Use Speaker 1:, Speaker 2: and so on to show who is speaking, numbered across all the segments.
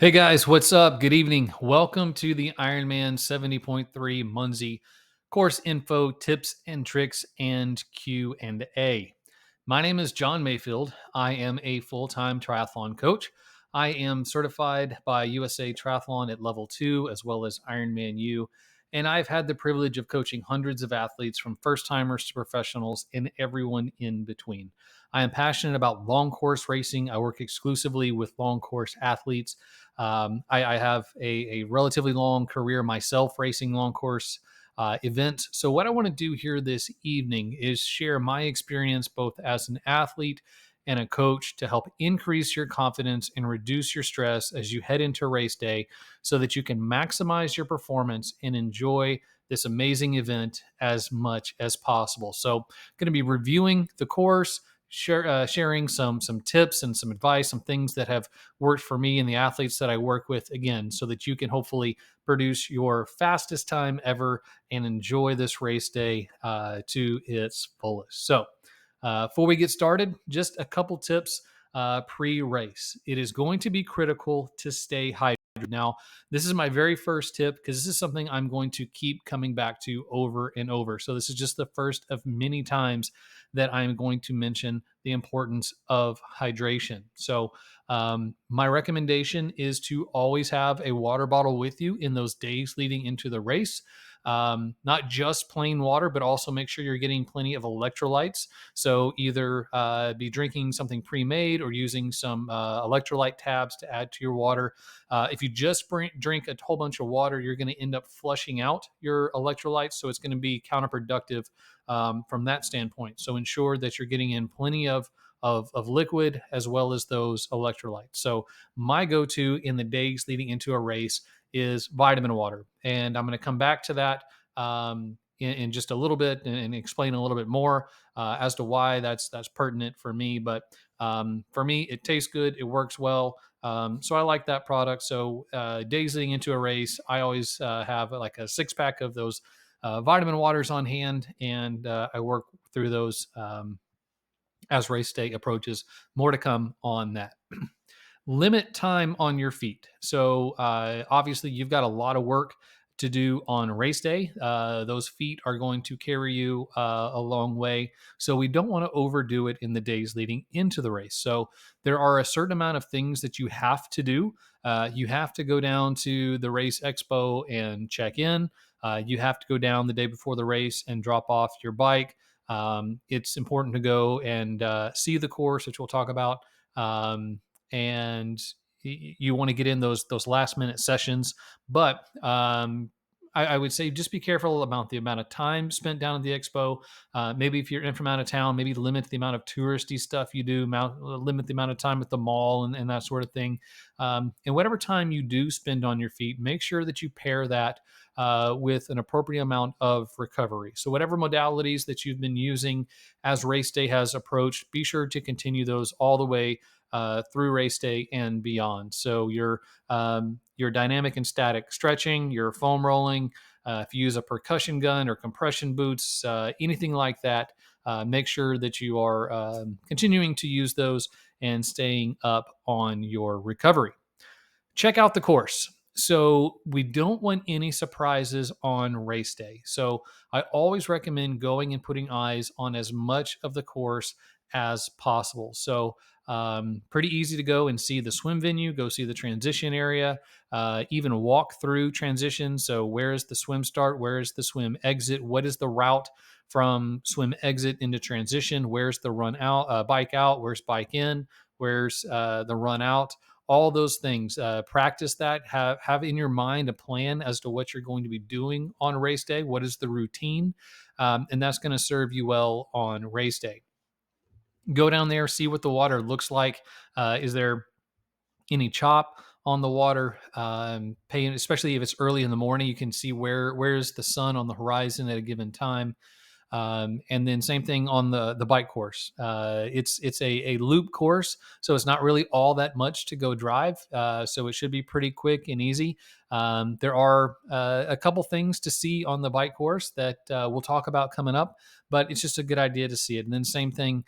Speaker 1: Hey guys, what's up? Good evening. Welcome to the Ironman 70.3 Muncie course info, tips and tricks, and Q&A. My name is John Mayfield. I am a full-time triathlon coach. I am certified by USA Triathlon at level 2 as well as Ironman U, and I've had the privilege of coaching hundreds of athletes from first-timers to professionals and everyone in between. I am passionate about long course racing. I work exclusively with long course athletes. I have a relatively long career myself racing long course events. So, what I want to do here this evening is share my experience both as an athlete and a coach to help increase your confidence and reduce your stress as you head into race day so that you can maximize your performance and enjoy this amazing event as much as possible. So, I'm going to be reviewing the course, sharing some tips and some advice, some things that have worked for me and the athletes that I work with, again, so that you can hopefully produce your fastest time ever and enjoy this race day to its fullest. So, before we get started, just a couple tips pre-race. It is going to be critical to stay hydrated. Now, this is my very first tip because this is something I'm going to keep coming back to over and over. So, this is just the first of many times that I'm going to mention the importance of hydration. So, my recommendation is to always have a water bottle with you in those days leading into the race. Not just plain water, but also make sure you're getting plenty of electrolytes. So either be drinking something pre-made or using some electrolyte tabs to add to your water. If you just drink a whole bunch of water, you're going to end up flushing out your electrolytes. So it's going to be counterproductive from that standpoint. So ensure that you're getting in plenty of liquid as well as those electrolytes. So my go-to in the days leading into a race is vitamin water. And I'm going to come back to that in just a little bit and explain a little bit more as to why that's pertinent for me. But for me, it tastes good. It works well. So I like that product. So days leading into a race, I always have like a 6-pack of those vitamin waters on hand, and I work through those as race day approaches. More to come on that. Limit time on your feet. So obviously, you've got a lot of work to do on race day. Those feet are going to carry you a long way. So we don't want to overdo it in the days leading into the race. So there are a certain amount of things that you have to do. You have to go down to the race expo and check in. You have to go down the day before the race and drop off your bike. It's important to go and see the course, which we'll talk about. And you want to get in those last minute sessions. But I would say just be careful about the amount of time spent down at the expo. Maybe if you're in from out of town, maybe limit the amount of touristy stuff you do, limit the amount of time at the mall and that sort of thing. And whatever time you do spend on your feet, make sure that you pair that with an appropriate amount of recovery. So whatever modalities that you've been using as race day has approached, be sure to continue those all the way through race day and beyond. So your dynamic and static stretching, your foam rolling, if you use a percussion gun or compression boots, anything like that, make sure that you are continuing to use those and staying up on your recovery. Check out the course. So we don't want any surprises on race day. So I always recommend going and putting eyes on as much of the course as possible. So pretty easy to go and see the swim venue, go see the transition area, even walk through transition. So where is the swim start? Where is the swim exit? What is the route from swim exit into transition? Where's the run out, bike out? Where's bike in? Where's the run out? All those things. Practice that. Have in your mind a plan as to what you're going to be doing on race day. What is the routine? And that's going to serve you well on race day. Go down there, see what the water looks like. Is there any chop on the water? Especially if it's early in the morning, you can see where's the sun on the horizon at a given time. And then same thing on the bike course. It's a loop course, so it's not really all that much to go drive. So it should be pretty quick and easy. There are a couple things to see on the bike course that we'll talk about coming up, but it's just a good idea to see it. And then same thing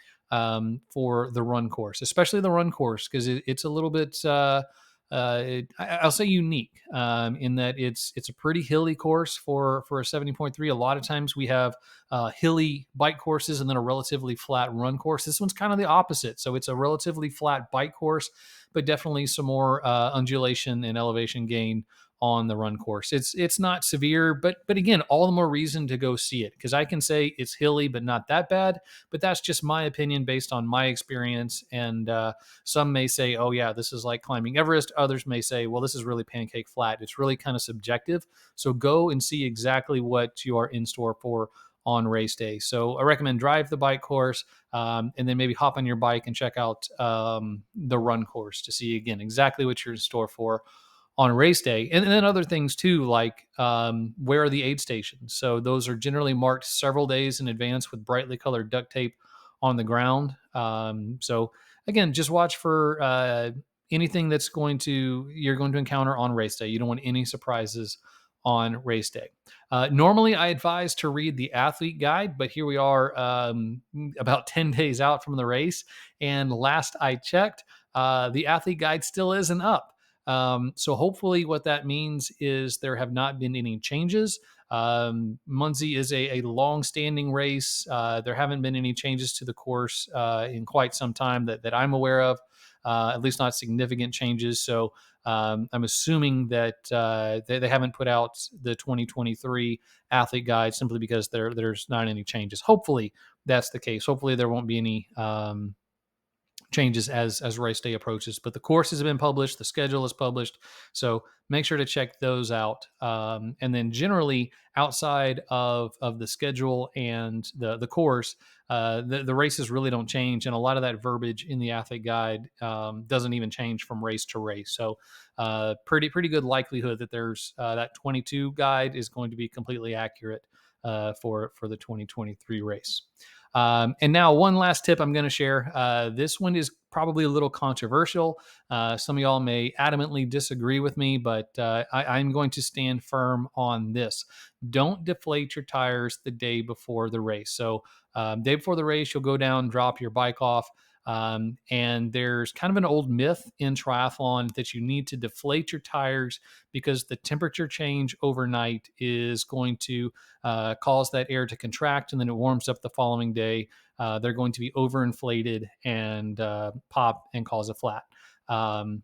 Speaker 1: for the run course, especially the run course, because it's a little bit I'll say unique in that it's a pretty hilly course for a 70.3. A lot of times we have hilly bike courses and then a relatively flat run course. This one's kind of the opposite. So it's a relatively flat bike course, but definitely some more undulation and elevation gain on the run course. It's not severe, but again, all the more reason to go see it, because I can say it's hilly but not that bad. But that's just my opinion based on my experience. And some may say, oh yeah, this is like climbing Everest. Others may say, well, this is really pancake flat. It's really kind of subjective. So go and see exactly what you are in store for on race day. So I recommend drive the bike course, and then maybe hop on your bike and check out the run course to see again exactly what you're in store for on race day. And then other things too, like where are the aid stations? So those are generally marked several days in advance with brightly colored duct tape on the ground. So again, just watch for anything you're going to encounter on race day. You don't want any surprises on race day. Normally, I advise to read the athlete guide, but here we are about 10 days out from the race. And last I checked, the athlete guide still isn't up. So hopefully what that means is there have not been any changes. Muncie is a long-standing race. There haven't been any changes to the course in quite some time that I'm aware of, at least not significant changes. So I'm assuming that they haven't put out the 2023 athlete guide simply because there's not any changes. Hopefully that's the case. Hopefully there won't be any changes as race day approaches. But the courses have been published, the schedule is published, so make sure to check those out. And then generally outside of the schedule and the course, the races really don't change, and a lot of that verbiage in the athlete guide doesn't even change from race to race. So pretty good likelihood that there's that 22 guide is going to be completely accurate for the 2023 race. And now one last tip I'm going to share. This one is probably a little controversial. Some of y'all may adamantly disagree with me, but I'm going to stand firm on this. Don't deflate your tires the day before the race. So day before the race, you'll go down, drop your bike off. And there's kind of an old myth in triathlon that you need to deflate your tires because the temperature change overnight is going to cause that air to contract, and then it warms up the following day. They're going to be overinflated and pop and cause a flat.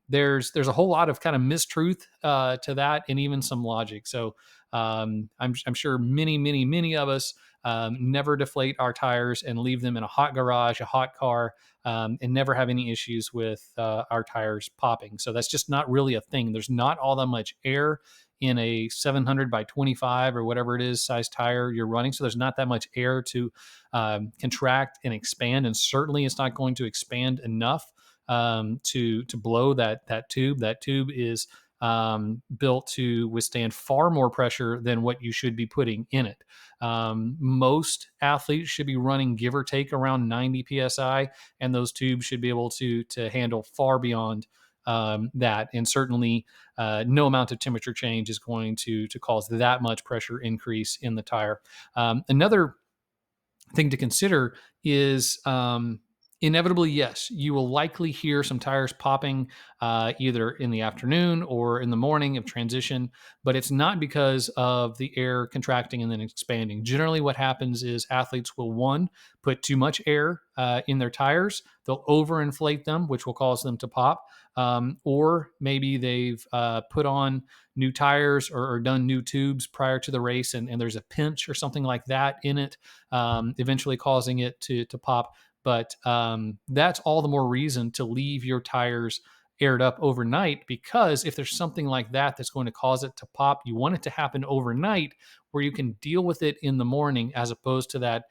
Speaker 1: There's a whole lot of kind of mistruth to that, and even some logic. So I'm sure many of us never deflate our tires and leave them in a hot garage, a hot car, and never have any issues with our tires popping. So that's just not really a thing. There's not all that much air in a 700 by 25 or whatever it is size tire you're running. So there's not that much air to contract and expand. And certainly it's not going to expand enough to blow that tube. That tube is built to withstand far more pressure than what you should be putting in it. Most athletes should be running give or take around 90 psi, and those tubes should be able to handle far beyond that. And certainly no amount of temperature change is going to cause that much pressure increase in the tire. Another thing to consider is inevitably, yes, you will likely hear some tires popping either in the afternoon or in the morning of transition, but it's not because of the air contracting and then expanding. Generally, what happens is athletes will, one, put too much air in their tires. They'll overinflate them, which will cause them to pop. Or maybe they've put on new tires or done new tubes prior to the race, and there's a pinch or something like that in it, eventually causing it to pop. But that's all the more reason to leave your tires aired up overnight, because if there's something like that that's going to cause it to pop, you want it to happen overnight where you can deal with it in the morning, as opposed to that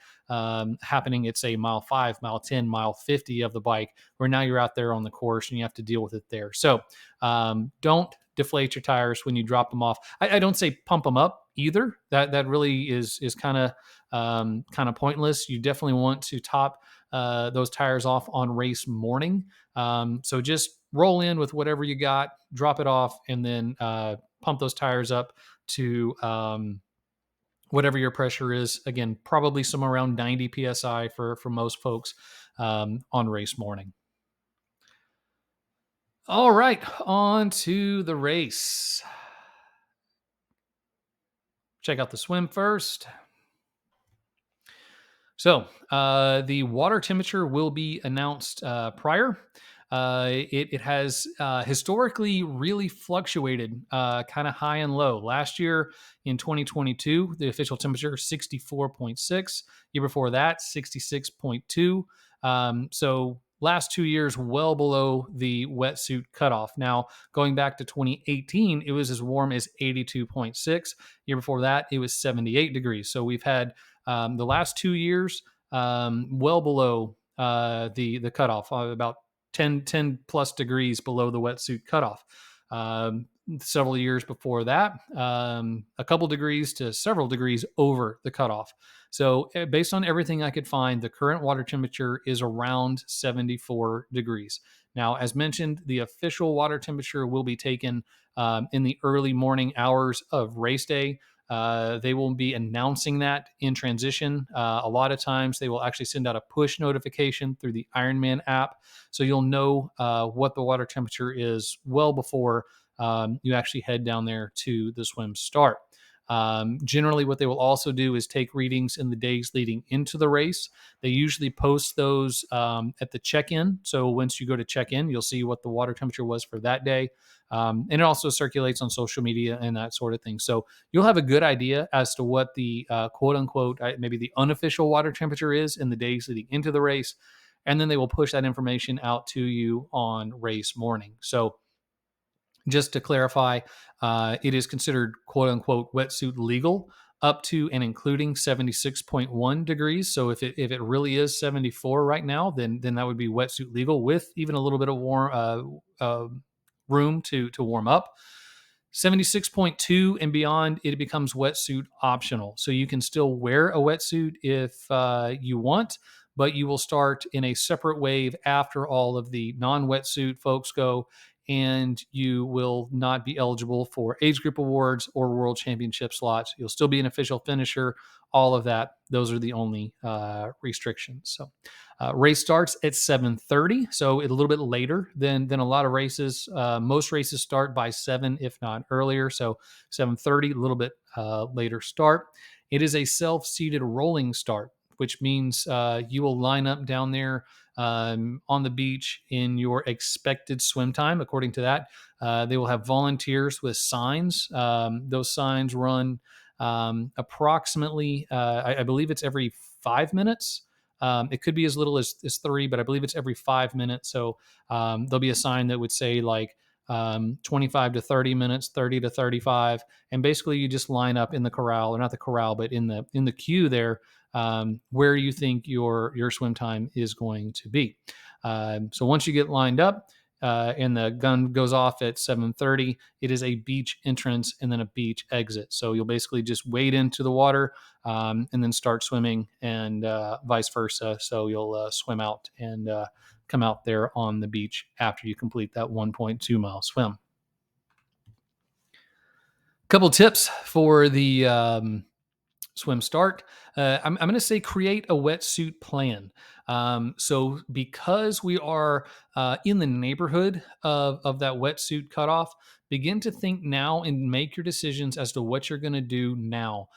Speaker 1: happening at, say, mile 5, mile 10, mile 50 of the bike, where now you're out there on the course and you have to deal with it there. So don't deflate your tires when you drop them off. I don't say pump them up either. That really is kind of pointless. You definitely want to top those tires off on race morning. So just roll in with whatever you got, drop it off, and then pump those tires up to whatever your pressure is. Again, probably somewhere around 90 psi for most folks on race morning. All right, on to the race. Check out the swim first. So the water temperature will be announced prior. It has historically really fluctuated, kind of high and low. Last year in 2022, the official temperature 64.6. Year before that, 66.2. So last 2 years, well below the wetsuit cutoff. Now, going back to 2018, it was as warm as 82.6. Year before that, it was 78 degrees. So we've had the last 2 years, well below the cutoff, about 10 plus degrees below the wetsuit cutoff. Several years before that, a couple degrees to several degrees over the cutoff. So, based on everything I could find, the current water temperature is around 74 degrees. Now, as mentioned, the official water temperature will be taken in the early morning hours of race day. They will be announcing that in transition. A lot of times they will actually send out a push notification through the Ironman app. So you'll know what the water temperature is well before you actually head down there to the swim start. Generally, what they will also do is take readings in the days leading into the race. They usually post those at the check-in. So once you go to check-in, you'll see what the water temperature was for that day. And it also circulates on social media and that sort of thing. So you'll have a good idea as to what the quote unquote, maybe the unofficial water temperature is in the days leading into the race. And then they will push that information out to you on race morning. So just to clarify, it is considered quote unquote wetsuit legal up to and including 76.1 degrees. So if it really is 74 right now, then that would be wetsuit legal with even a little bit of room to warm up. 76.2 and beyond, it becomes wetsuit optional. So you can still wear a wetsuit if you want, but you will start in a separate wave after all of the non-wetsuit folks go, and you will not be eligible for age group awards or world championship slots. You'll still be an official finisher, all of that. Those are the only restrictions. So race starts at 7:30, so it's a little bit later than a lot of races. Most races start by 7, if not earlier. So 7:30, a little bit later start. It is a self-seated rolling start, which means you will line up down there on the beach in your expected swim time. According to that, they will have volunteers with signs. Those signs run approximately, I believe it's every 5 minutes. It could be as little as 3, but I believe it's every 5 minutes. So there'll be a sign that would say like 25 to 30 minutes, 30 to 35. And basically you just line up in the corral, or not the corral, but in the queue there, where you think your swim time is going to be. So once you get lined up, and the gun goes off at 7:30, it is a beach entrance and then a beach exit. So you'll basically just wade into the water and then start swimming, and vice versa. So you'll swim out and come out there on the beach after you complete that 1.2 mile swim. Couple tips for the swim start. I'm going to say create a wetsuit plan. So because we are in the neighborhood of that wetsuit cutoff, begin to think now and make your decisions as to what you're going to do now.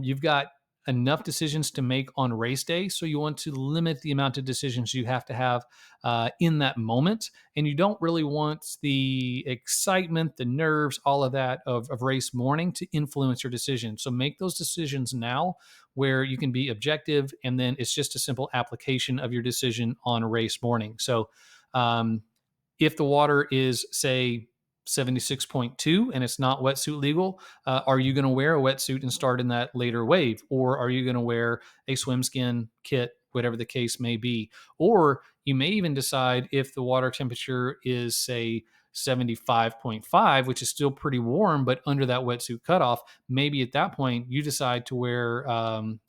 Speaker 1: You've got enough decisions to make on race day, so you want to limit the amount of decisions you have to have in that moment, and you don't really want the excitement, the nerves, all of that of race morning to influence your decision. So make those decisions now where you can be objective, and then it's just a simple application of your decision on race morning. So if the water is, say, 76.2 and it's not wetsuit legal, are you going to wear a wetsuit and start in that later wave? Or are you going to wear a swim skin kit, whatever the case may be? Or you may even decide, if the water temperature is, say, 75.5, which is still pretty warm, but under that wetsuit cutoff, maybe at that point you decide to wear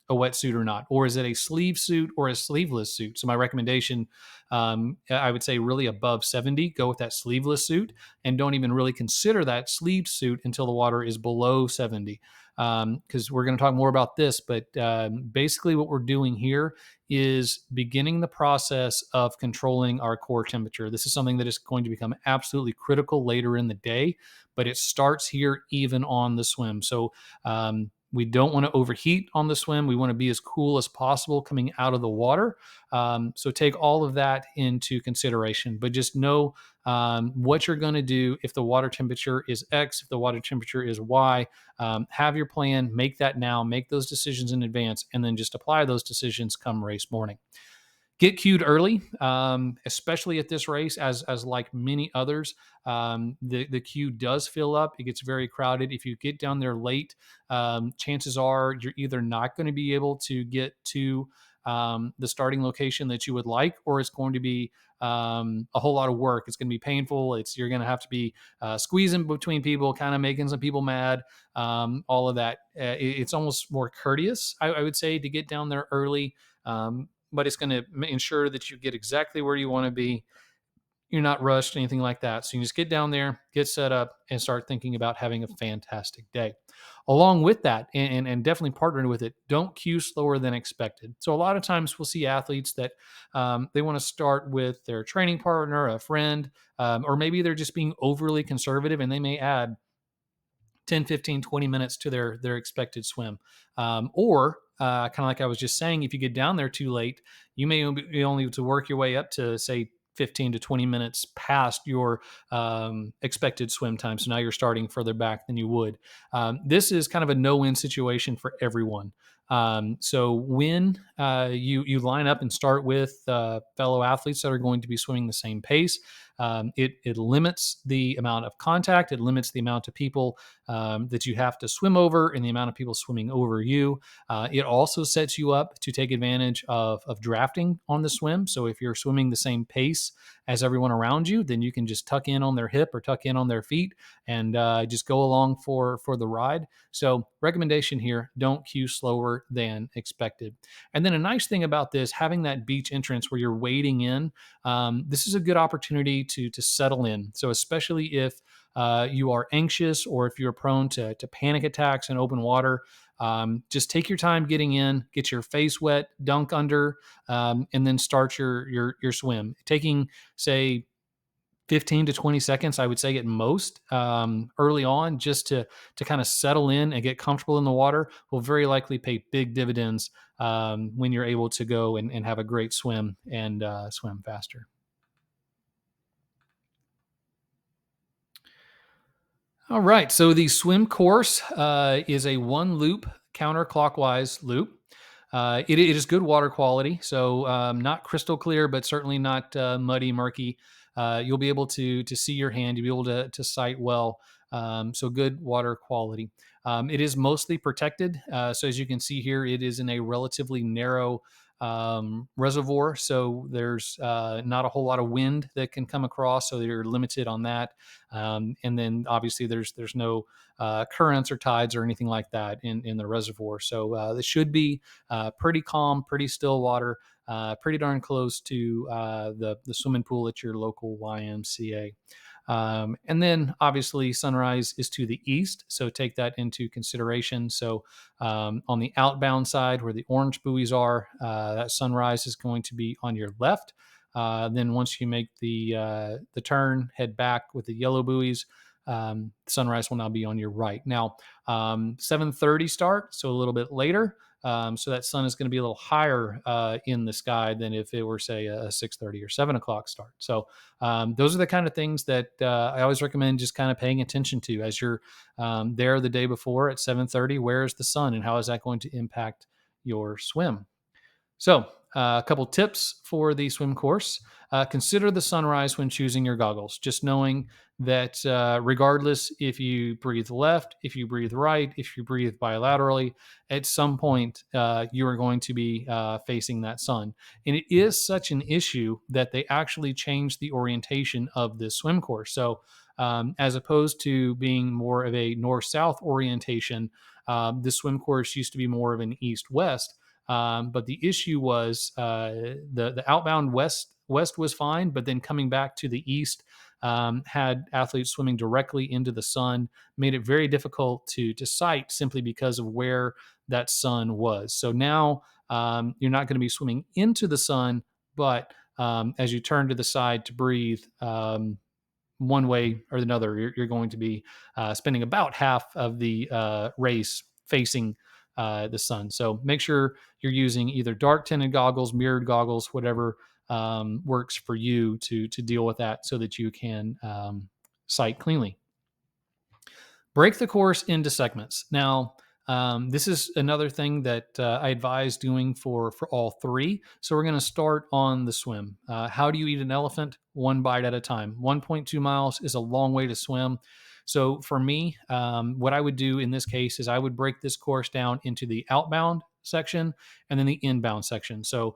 Speaker 1: a wetsuit or not? Or is it a sleeve suit or a sleeveless suit? So my recommendation, I would say really above 70, go with that sleeveless suit, and don't even really consider that sleeve suit until the water is below 70. Because we're going to talk more about this, but basically what we're doing here is beginning the process of controlling our core temperature. This is something that is going to become absolutely critical later in the day, but it starts here even on the swim. So we don't want to overheat on the swim. We want to be as cool as possible coming out of the water. So take all of that into consideration, but just know what you're going to do if the water temperature is X, if the water temperature is Y. Have your plan, make that now, make those decisions in advance, and then just apply those decisions come race morning. Get queued early, especially at this race, as like many others. The queue does fill up. It gets very crowded. If you get down there late, chances are you're either not going to be able to get to the starting location that you would like, or it's going to be a whole lot of work. It's going to be painful. You're going to have to be squeezing between people, kind of making some people mad. All of that. It's almost more courteous, I would say, to get down there early. But it's going to ensure that you get exactly where you want to be. You're not rushed, anything like that. So you just get down there, get set up, and start thinking about having a fantastic day. Along with that, and definitely partnering with it, don't queue slower than expected. So a lot of times we'll see athletes that they want to start with their training partner, a friend, or maybe they're just being overly conservative and they may add 10, 15, 20 minutes to their expected swim. Or kind of like I was just saying, if you get down there too late, you may be only able to work your way up to, say, 15 to 20 minutes past your expected swim time. So now you're starting further back than you would. This is kind of a no-win situation for everyone. So when you line up and start with fellow athletes that are going to be swimming the same pace, it limits the amount of contact. It limits the amount of people that you have to swim over and the amount of people swimming over you. It also sets you up to take advantage of drafting on the swim. So if you're swimming the same pace as everyone around you, then you can just tuck in on their hip or tuck in on their feet and just go along for the ride. So recommendation here, don't queue slower than expected. And then a nice thing about this, having that beach entrance where you're wading in, this is a good opportunity to settle in. So especially if you are anxious or if you're prone to panic attacks in open water, just take your time getting in, get your face wet, dunk under, and then start your swim. Taking, say, 15 to 20 seconds, I would say at most, early on, just to kind of settle in and get comfortable in the water, will very likely pay big dividends when you're able to go and have a great swim and swim faster. All right. So the swim course is a one loop counterclockwise loop. It is good water quality, so not crystal clear, but certainly not muddy, murky. You'll be able to see your hand. You'll be able to sight well. So good water quality. It is mostly protected. So as you can see here, it is in a relatively narrow reservoir. So there's not a whole lot of wind that can come across. So you're limited on that. And then obviously there's no currents or tides or anything like that in the reservoir. So this should be pretty calm, pretty still water, pretty darn close to the swimming pool at your local YMCA. And then obviously sunrise is to the east, so take that into consideration. So on the outbound side where the orange buoys are, that sunrise is going to be on your left. Then once you make the turn, head back with the yellow buoys, sunrise will now be on your right. Now 7:30 start, so a little bit later. So that sun is going to be a little higher in the sky than if it were, say, a 6:30 or 7 o'clock start. So those are the kind of things that I always recommend just kind of paying attention to as you're there the day before at 7:30. Where is the sun, and how is that going to impact your swim? So a couple tips for the swim course. Consider the sunrise when choosing your goggles, just knowing that regardless if you breathe left, if you breathe right, if you breathe bilaterally, at some point you are going to be facing that sun. And it is such an issue that they actually changed the orientation of this swim course. So as opposed to being more of a north-south orientation, This swim course used to be more of an east-west, but the issue was the outbound west was fine, but then coming back to the east had athletes swimming directly into the sun, made it very difficult to sight simply because of where that sun was. So now you're not going to be swimming into the sun, but as you turn to the side to breathe, one way or another, you're going to be spending about half of the race facing the sun. So make sure you're using either dark tinted goggles, mirrored goggles, whatever works for you to deal with that so that you can sight cleanly. Break the course into segments. Now, this is another thing that I advise doing for all three. So we're going to start on the swim. How do you eat an elephant? One bite at a time. 1.2 miles is a long way to swim. So for me, what I would do in this case is I would break this course down into the outbound section and then the inbound section. So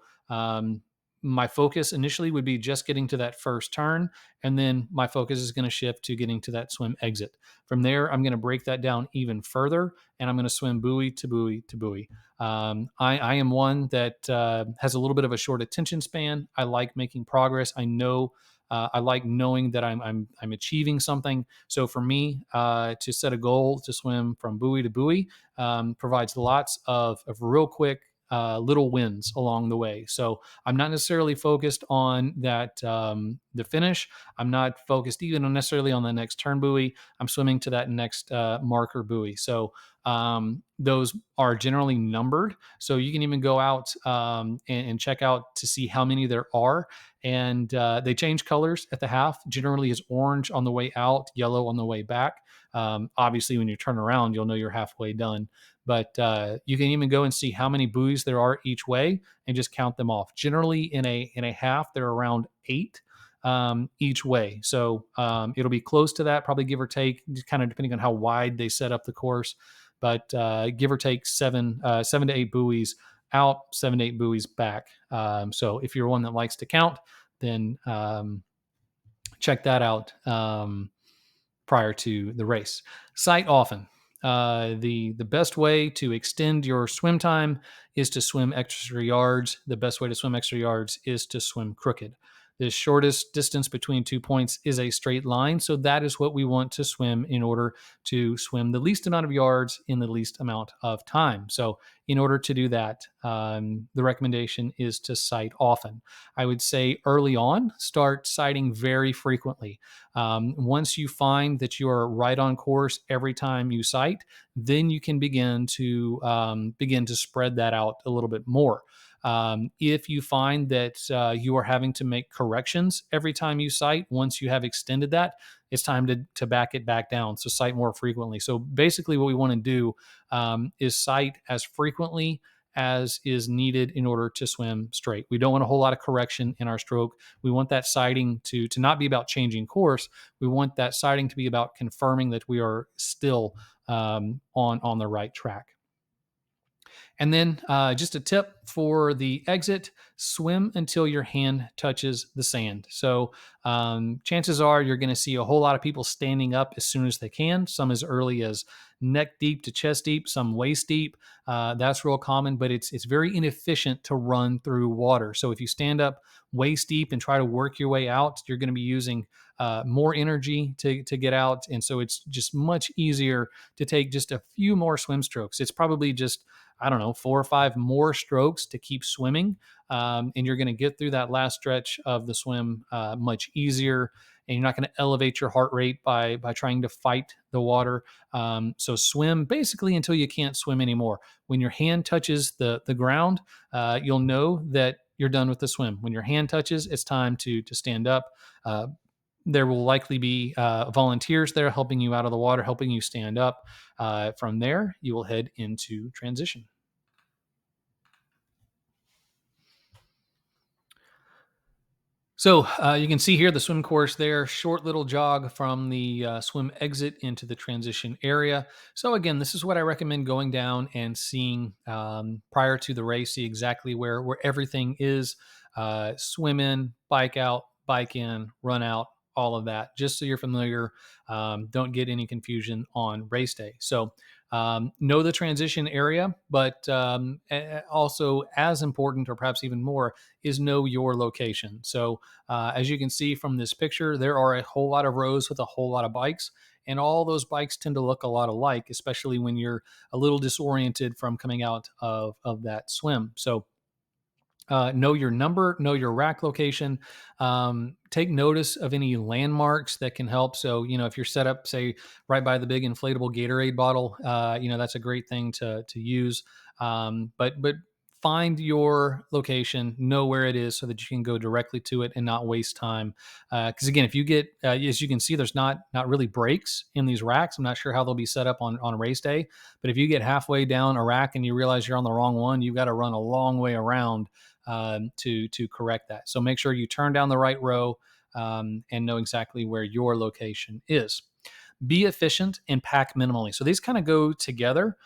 Speaker 1: my focus initially would be just getting to that first turn, and then my focus is going to shift to getting to that swim exit. From there, I'm going to break that down even further, and I'm going to swim buoy to buoy to buoy. I am one that has a little bit of a short attention span. I like making progress. I like knowing that I'm achieving something. So for me, to set a goal to swim from buoy to buoy provides lots of real quick little wins along the way. So I'm not necessarily focused on that the finish. I'm not focused even necessarily on the next turn buoy. I'm swimming to that next marker buoy. So those are generally numbered. So you can even go out and check out to see how many there are. And they change colors at the half. Generally is orange on the way out, yellow on the way back. Obviously, when you turn around, you'll know you're halfway done. But you can even go and see how many buoys there are each way and just count them off. Generally, in a half, they're around 8 each way. So it'll be close to that, probably give or take, kind of depending on how wide they set up the course. But give or take 7 to 8 buoys out, 7 to 8 buoys back. So if you're one that likes to count, then check that out prior to the race. Sight often. The best way to extend your swim time is to swim extra yards. The best way to swim extra yards is to swim crooked. The shortest distance between 2 points is a straight line. So that is what we want to swim in order to swim the least amount of yards in the least amount of time. So in order to do that, the recommendation is to sight often. I would say early on, start sighting very frequently. Once you find that you are right on course every time you sight, then you can begin to spread that out a little bit more. If you find that you are having to make corrections every time you sight, once you have extended that, it's time to back it back down. So sight more frequently. So basically what we want to do is sight as frequently as is needed in order to swim straight. We don't want a whole lot of correction in our stroke. We want that sighting to not be about changing course. We want that sighting to be about confirming that we are still on the right track. And then just a tip for the exit, swim until your hand touches the sand. So chances are you're going to see a whole lot of people standing up as soon as they can, some as early as neck deep to chest deep, some waist deep. That's real common, but it's very inefficient to run through water. So if you stand up waist deep and try to work your way out, you're going to be using more energy to get out. And so it's just much easier to take just a few more swim strokes. It's probably just, I don't know, 4 or 5 more strokes to keep swimming. And you're going to get through that last stretch of the swim much easier. And you're not going to elevate your heart rate by trying to fight the water. So swim basically until you can't swim anymore. When your hand touches the ground, you'll know that you're done with the swim. When your hand touches, it's time to stand up. There will likely be volunteers there helping you out of the water, helping you stand up. From there, you will head into transition. So you can see here the swim course there, short little jog from the swim exit into the transition area. So again, this is what I recommend going down and seeing prior to the race, see exactly where everything is. Swim in, bike out, bike in, run out, all of that, just so you're familiar. Don't get any confusion on race day. So Know the transition area, but also as important, or perhaps even more, is know your location. So as you can see from this picture, there are a whole lot of rows with a whole lot of bikes. And all those bikes tend to look a lot alike, especially when you're a little disoriented from coming out of that swim. So know your number, know your rack location, take notice of any landmarks that can help. So, if you're set up, say, right by the big inflatable Gatorade bottle, that's a great thing to use. But find your location, know where it is, so that you can go directly to it and not waste time. Because again, if you get, as you can see, there's not really breaks in these racks. I'm not sure how they'll be set up on a race day, but if you get halfway down a rack and you realize you're on the wrong one, you've got to run a long way around to correct that. So make sure you turn down the right row and know exactly where your location is. Be efficient and pack minimally. So these kind of go together.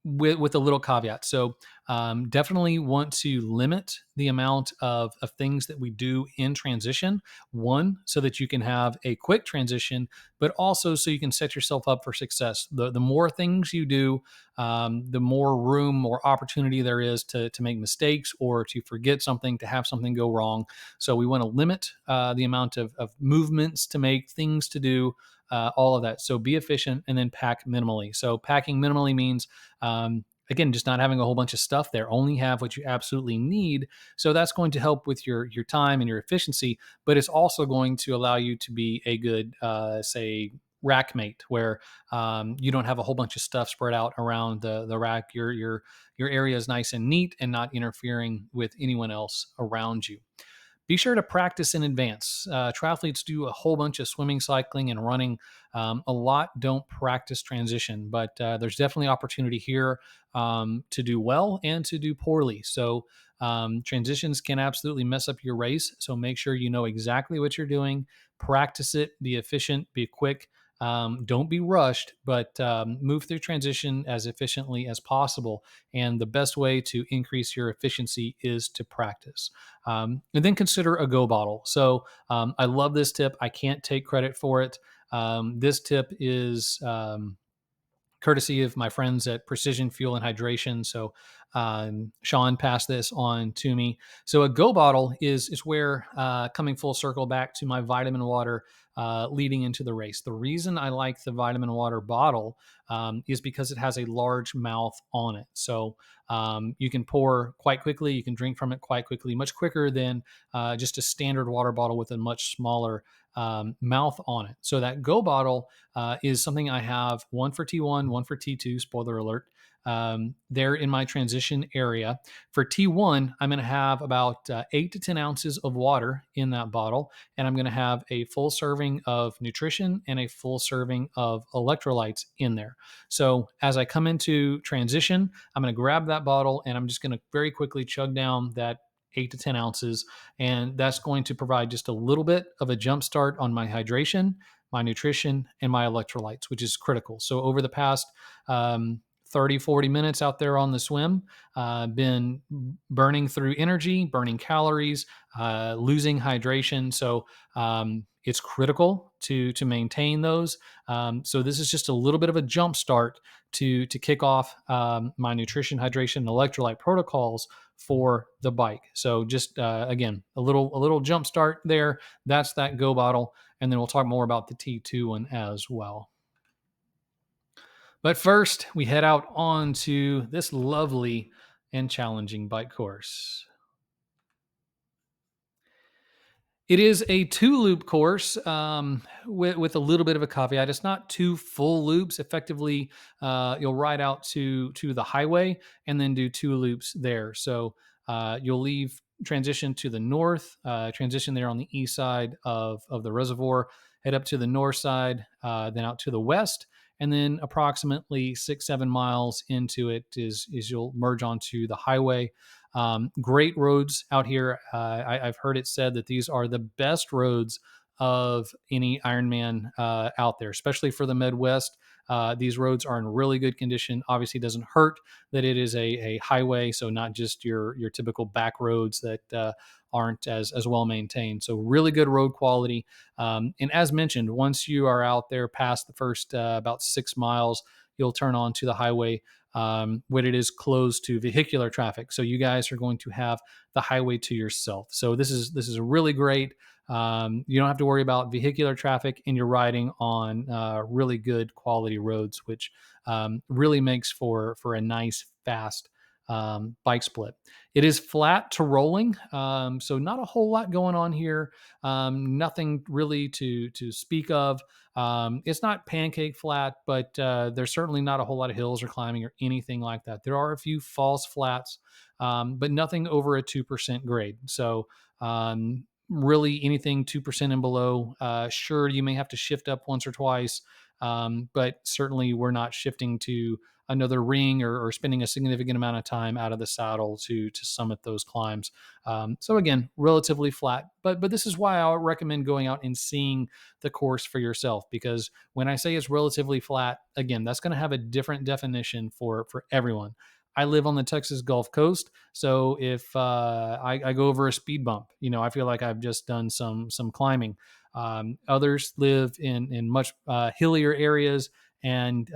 Speaker 1: With a little caveat. So definitely want to limit the amount of things that we do in transition. One, so that you can have a quick transition, but also so you can set yourself up for success. The more things you do, the more room, more opportunity there is to make mistakes or to forget something, to have something go wrong. So we want to limit the amount of movements to make, things to do, all of that. So be efficient and then pack minimally. So packing minimally means, again, just not having a whole bunch of stuff there. Only have what you absolutely need. So that's going to help with your time and your efficiency, but it's also going to allow you to be a good, say, rack mate, where you don't have a whole bunch of stuff spread out around the rack. Your area is nice and neat and not interfering with anyone else around you. Be sure to practice in advance. Triathletes do a whole bunch of swimming, cycling, and running. A lot don't practice transition, but there's definitely opportunity here to do well and to do poorly. So transitions can absolutely mess up your race. So make sure you know exactly what you're doing. Practice it. Be efficient. Be quick. Don't be rushed, but move through transition as efficiently as possible. And the best way to increase your efficiency is to practice. And then consider a go bottle. So I love this tip. I can't take credit for it. This tip is courtesy of my friends at Precision Fuel and Hydration. So Sean passed this on to me. So a go bottle is where, coming full circle back to my vitamin water leading into the race. The reason I like the vitamin water bottle is because it has a large mouth on it. So you can pour quite quickly. You can drink from it quite quickly, much quicker than just a standard water bottle with a much smaller mouth on it. So that go bottle is something I have, one for T1, one for T2, spoiler alert. There in my transition area. For T1, I'm going to have about 8 to 10 ounces of water in that bottle, and I'm going to have a full serving of nutrition and a full serving of electrolytes in there. So as I come into transition, I'm going to grab that bottle and I'm just going to very quickly chug down that 8 to 10 ounces. And that's going to provide just a little bit of a jump start on my hydration, my nutrition, and my electrolytes, which is critical. So over the past 30, 40 minutes out there on the swim, been burning through energy, burning calories, losing hydration. So it's critical to maintain those. So this is just a little bit of a jump start to kick off my nutrition, hydration, and electrolyte protocols for the bike. So just again, a little jump start there. That's that go bottle, and then we'll talk more about the T2 one as well. But first, we head out onto this lovely and challenging bike course. It is a 2-loop course with a little bit of a caveat. It's not 2 full loops. Effectively, you'll ride out to the highway and then do 2 loops there. So you'll leave transition to the north, transition there on the east side of the reservoir, head up to the north side, then out to the west, and then approximately 6-7 miles into it is you'll merge onto the highway. Great roads out here. I've heard it said that these are the best roads of any Ironman out there, especially for the Midwest. These roads are in really good condition. Obviously, it doesn't hurt that it is a highway, so not just your typical back roads that aren't as well maintained. So really good road quality. And as mentioned, once you are out there past the first about 6 miles, you'll turn onto the highway when it is closed to vehicular traffic. So you guys are going to have the highway to yourself. So this is really great. You don't have to worry about vehicular traffic, and you're riding on really good quality roads, which really makes for a nice, fast bike split. It is flat to rolling, so not a whole lot going on here. Nothing really to speak of. It's not pancake flat, but there's certainly not a whole lot of hills or climbing or anything like that. There are a few false flats, but nothing over a 2% grade. So really anything 2% and below. Sure, you may have to shift up once or twice, but certainly we're not shifting to another ring or spending a significant amount of time out of the saddle to summit those climbs. So again, relatively flat, but this is why I would recommend going out and seeing the course for yourself, because when I say it's relatively flat, again, that's going to have a different definition for everyone. I live on the Texas Gulf Coast, so if I go over a speed bump, I feel like I've just done some climbing. Others live in much hillier areas, and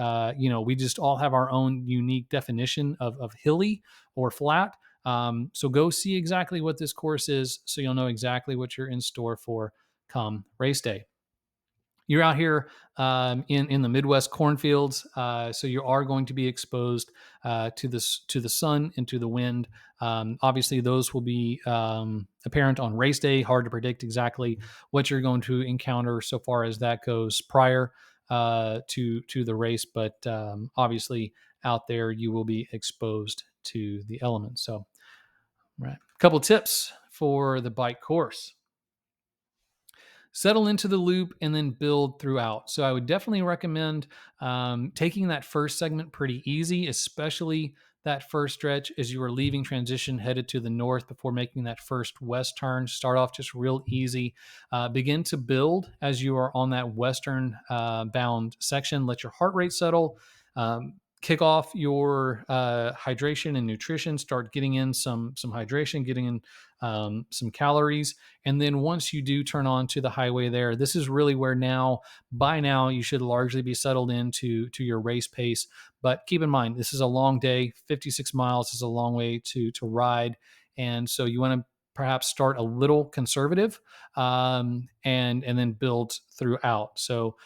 Speaker 1: we just all have our own unique definition of hilly or flat. So go see exactly what this course is, so you'll know exactly what you're in store for come race day. You're out here in the Midwest cornfields, so you are going to be exposed to the sun and to the wind. Obviously, those will be apparent on race day. Hard to predict exactly what you're going to encounter so far as that goes prior to the race, but obviously out there you will be exposed to the elements. So, right, a couple tips for the bike course. Settle into the loop and then build throughout. So I would definitely recommend taking that first segment pretty easy, especially that first stretch as you are leaving transition headed to the north before making that first west turn. Start off just real easy. Begin to build as you are on that western bound section. Let your heart rate settle. Kick off your hydration and nutrition. Start getting in some hydration, getting in some calories. And then once you do turn on to the highway there, this is really where by now, you should largely be settled into your race pace. But keep in mind, this is a long day. 56 miles is a long way to ride. And so you want to perhaps start a little conservative and then build throughout. So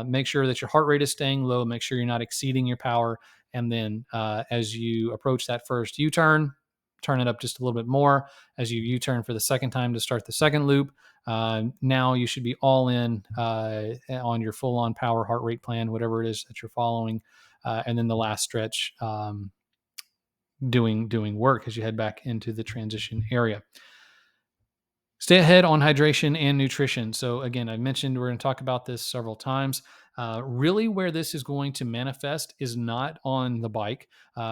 Speaker 1: make sure that your heart rate is staying low. Make sure you're not exceeding your power. And then as you approach that first U-turn, turn it up just a little bit more. As you U-turn for the second time to start the second loop, now you should be all in on your full-on power heart rate plan, whatever it is that you're following. And then the last stretch, doing work as you head back into the transition area. Stay ahead on hydration and nutrition. So again, I mentioned we're going to talk about this several times. Really where this is going to manifest is not on the bike.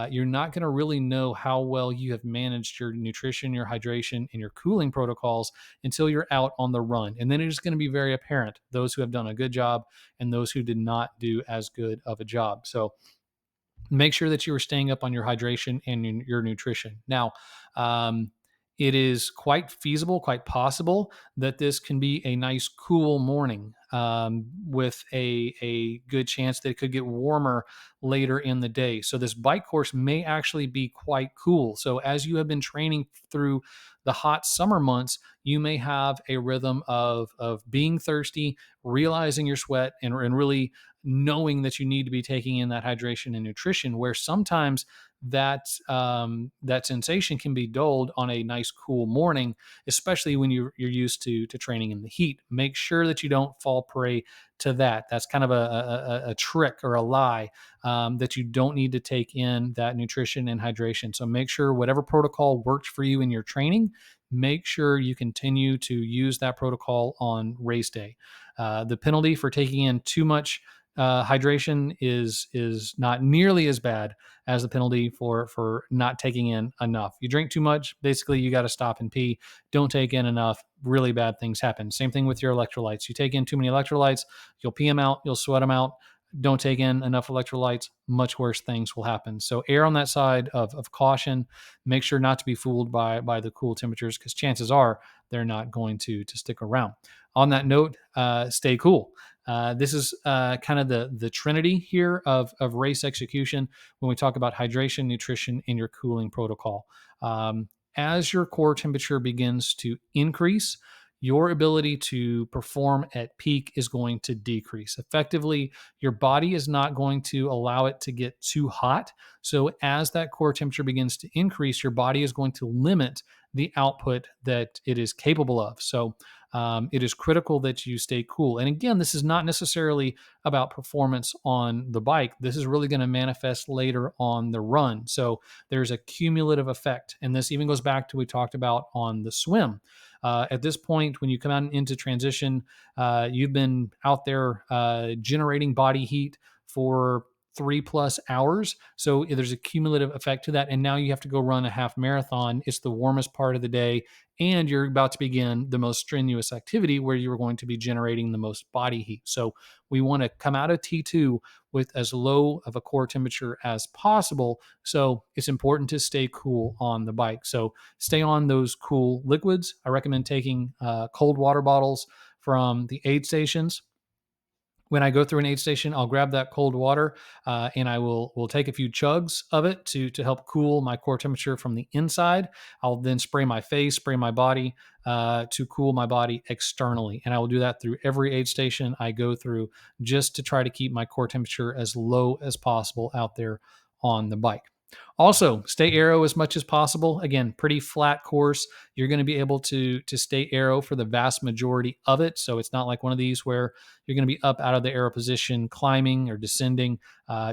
Speaker 1: You're not going to really know how well you have managed your nutrition, your hydration, and your cooling protocols until you're out on the run. And then it is going to be very apparent, those who have done a good job and those who did not do as good of a job. So make sure that you are staying up on your hydration and your nutrition. Now, it is quite feasible, quite possible that this can be a nice cool morning with a good chance that it could get warmer later in the day. So this bike course may actually be quite cool. So as you have been training through the hot summer months, you may have a rhythm of being thirsty, realizing your sweat, and really knowing that you need to be taking in that hydration and nutrition, where sometimes that sensation can be dulled on a nice cool morning, especially when you're used to training in the heat. Make sure that you don't fall prey to that. That's kind of a trick or a lie, that you don't need to take in that nutrition and hydration. So make sure whatever protocol works for you in your training, make sure you continue to use that protocol on race day. The penalty for taking in too much hydration is not nearly as bad as the penalty for not taking in enough. You drink too much, basically you got to stop and pee. Don't take in enough, really bad things happen. Same thing with your electrolytes. You take in too many electrolytes, you'll pee them out, you'll sweat them out. Don't take in enough electrolytes, much worse things will happen. So err on that side of caution. Make sure not to be fooled by the cool temperatures, because chances are they're not going to stick around. On that note, stay cool. This is kind of the trinity here of race execution when we talk about hydration, nutrition, and your cooling protocol. As your core temperature begins to increase, your ability to perform at peak is going to decrease. Effectively, your body is not going to allow it to get too hot. So, as that core temperature begins to increase, your body is going to limit the output that it is capable of. So, it is critical that you stay cool. And again, this is not necessarily about performance on the bike. This is really going to manifest later on the run. So, there's a cumulative effect. And this even goes back to what we talked about on the swim. At this point, when you come out into transition, you've been out there generating body heat for 3+ hours. So there's a cumulative effect to that. And now you have to go run a half marathon. It's the warmest part of the day. And you're about to begin the most strenuous activity where you're going to be generating the most body heat. So we want to come out of T2 with as low of a core temperature as possible. So it's important to stay cool on the bike. So stay on those cool liquids. I recommend taking cold water bottles from the aid stations. When I go through an aid station, I'll grab that cold water and I will take a few chugs of it to help cool my core temperature from the inside. I'll then spray my face, spray my body to cool my body externally. And I will do that through every aid station I go through just to try to keep my core temperature as low as possible out there on the bike. Also, stay aero as much as possible. Again, pretty flat course. You're going to be able to stay aero for the vast majority of it. So it's not like one of these where you're going to be up out of the aero position, climbing or descending.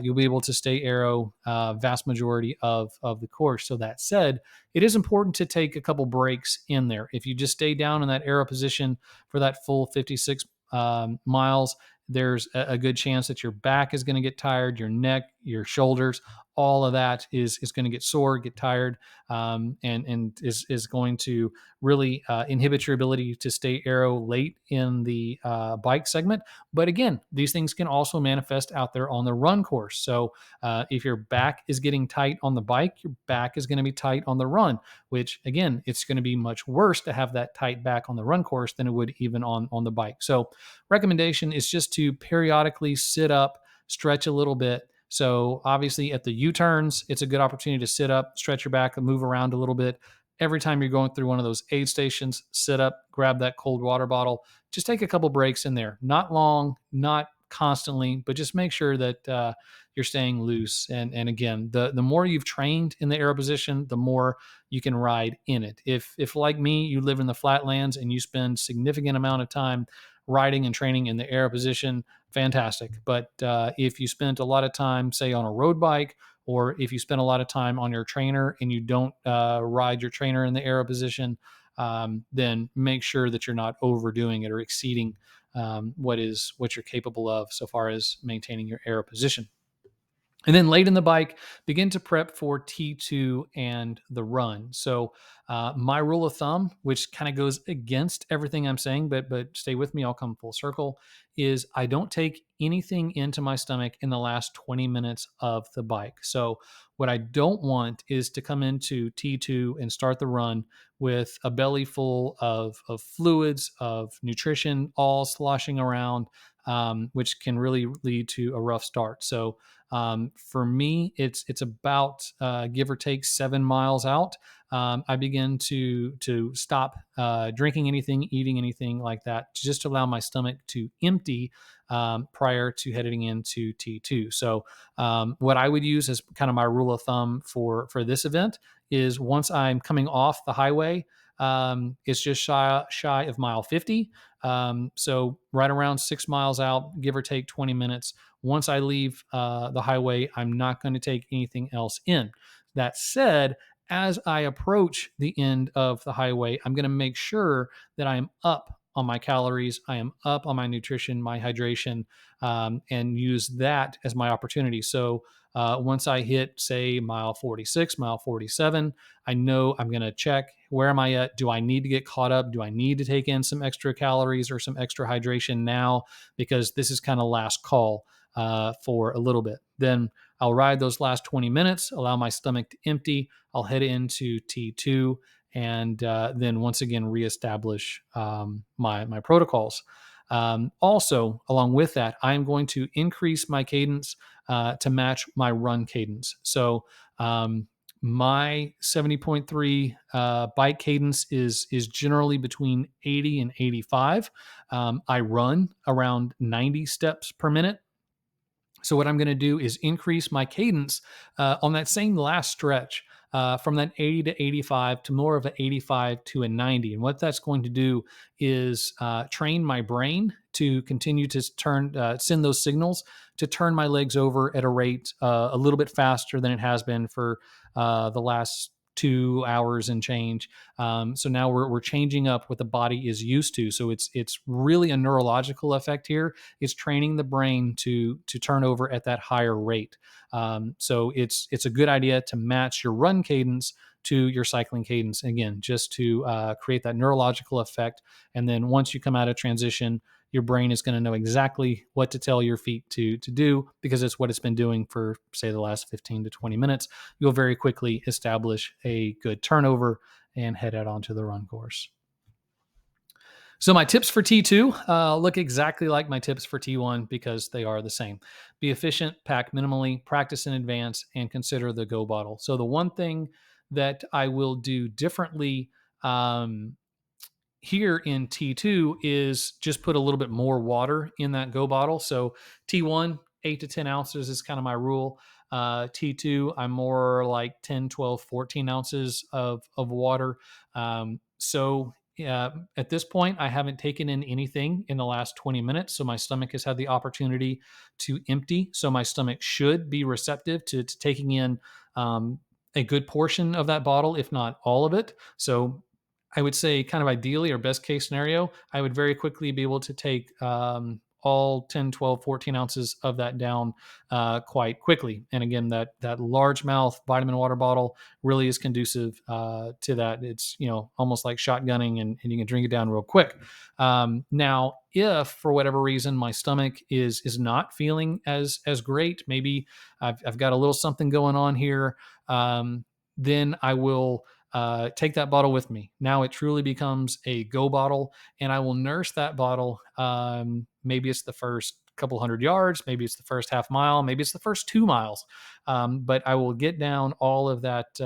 Speaker 1: You'll be able to stay aero vast majority of the course. So that said, it is important to take a couple breaks in there. If you just stay down in that aero position for that full 56 miles, there's a good chance that your back is going to get tired, your neck, your shoulders, all of that is going to get sore, get tired, and is going to really inhibit your ability to stay aero late in the bike segment. But again, these things can also manifest out there on the run course. So if your back is getting tight on the bike, your back is going to be tight on the run, which again, it's going to be much worse to have that tight back on the run course than it would even on the bike. So recommendation is just to periodically sit up, stretch a little bit. So obviously at the U-turns, it's a good opportunity to sit up, stretch your back, and move around a little bit. Every time you're going through one of those aid stations, sit up, grab that cold water bottle. Just take a couple breaks in there. Not long, not constantly, but just make sure that you're staying loose. And again, the more you've trained in the aero position, the more you can ride in it. If like me, you live in the flatlands and you spend significant amount of time riding and training in the aero position, fantastic. But if you spent a lot of time, say on a road bike, or if you spend a lot of time on your trainer and you don't ride your trainer in the aero position, then make sure that you're not overdoing it or exceeding what you're capable of so far as maintaining your aero position. And then late in the bike, begin to prep for T2 and the run. So my rule of thumb, which kind of goes against everything I'm saying, but stay with me, I'll come full circle, is I don't take anything into my stomach in the last 20 minutes of the bike. So what I don't want is to come into T2 and start the run with a belly full of fluids, of nutrition, all sloshing around, which can really lead to a rough start. So for me, it's about give or take 7 miles out. I begin to stop drinking anything, eating anything like that, just to allow my stomach to empty prior to heading into T2. So what I would use as kind of my rule of thumb for this event is once I'm coming off the highway, it's just shy of mile 50. So right around 6 miles out, give or take 20 minutes. Once I leave the highway, I'm not going to take anything else in. That said, as I approach the end of the highway, I'm going to make sure that I am up on my calories, I am up on my nutrition, my hydration, and use that as my opportunity. So once I hit, say, mile 46, mile 47, I know I'm going to check, where am I at? Do I need to get caught up? Do I need to take in some extra calories or some extra hydration now? Because this is kind of last call for a little bit. Then I'll ride those last 20 minutes, allow my stomach to empty. I'll head into T2 and then once again reestablish my protocols. Also, along with that, I'm going to increase my cadence to match my run cadence. So my 70.3 bike cadence is generally between 80 and 85. I run around 90 steps per minute. So what I'm going to do is increase my cadence on that same last stretch from that 80 to 85 to more of an 85 to a 90. And what that's going to do is train my brain to continue to send those signals to turn my legs over at a rate a little bit faster than it has been for the last 2 hours and change. So now we're changing up what the body is used to. So it's really a neurological effect here. It's training the brain to turn over at that higher rate. So it's a good idea to match your run cadence to your cycling cadence, again, just to create that neurological effect. And then once you come out of transition, your brain is going to know exactly what to tell your feet to do, because it's what it's been doing for, say, the last 15 to 20 minutes. You'll very quickly establish a good turnover and head out onto the run course. So my tips for T2 look exactly like my tips for T1 because they are the same. Be efficient, pack minimally, practice in advance, and consider the go bottle. So the one thing that I will do differently here in T2 is just put a little bit more water in that go bottle. So T1, 8 to 10 ounces is kind of my rule. T2, I'm more like 10, 12, 14 ounces of water. So at this point, I haven't taken in anything in the last 20 minutes. So my stomach has had the opportunity to empty. So my stomach should be receptive to taking in a good portion of that bottle, if not all of it. So I would say, kind of ideally or best case scenario, I would very quickly be able to take all 10, 12, 14 ounces of that down quite quickly. And again, that largemouth vitamin water bottle really is conducive to that. It's, almost like shotgunning, and you can drink it down real quick. Now, if for whatever reason my stomach is not feeling as great, maybe I've got a little something going on here, then I will take that bottle with me. Now it truly becomes a go bottle, and I will nurse that bottle. Maybe it's the first couple hundred yards, maybe it's the first half mile, maybe it's the first 2 miles. But I will get down all of that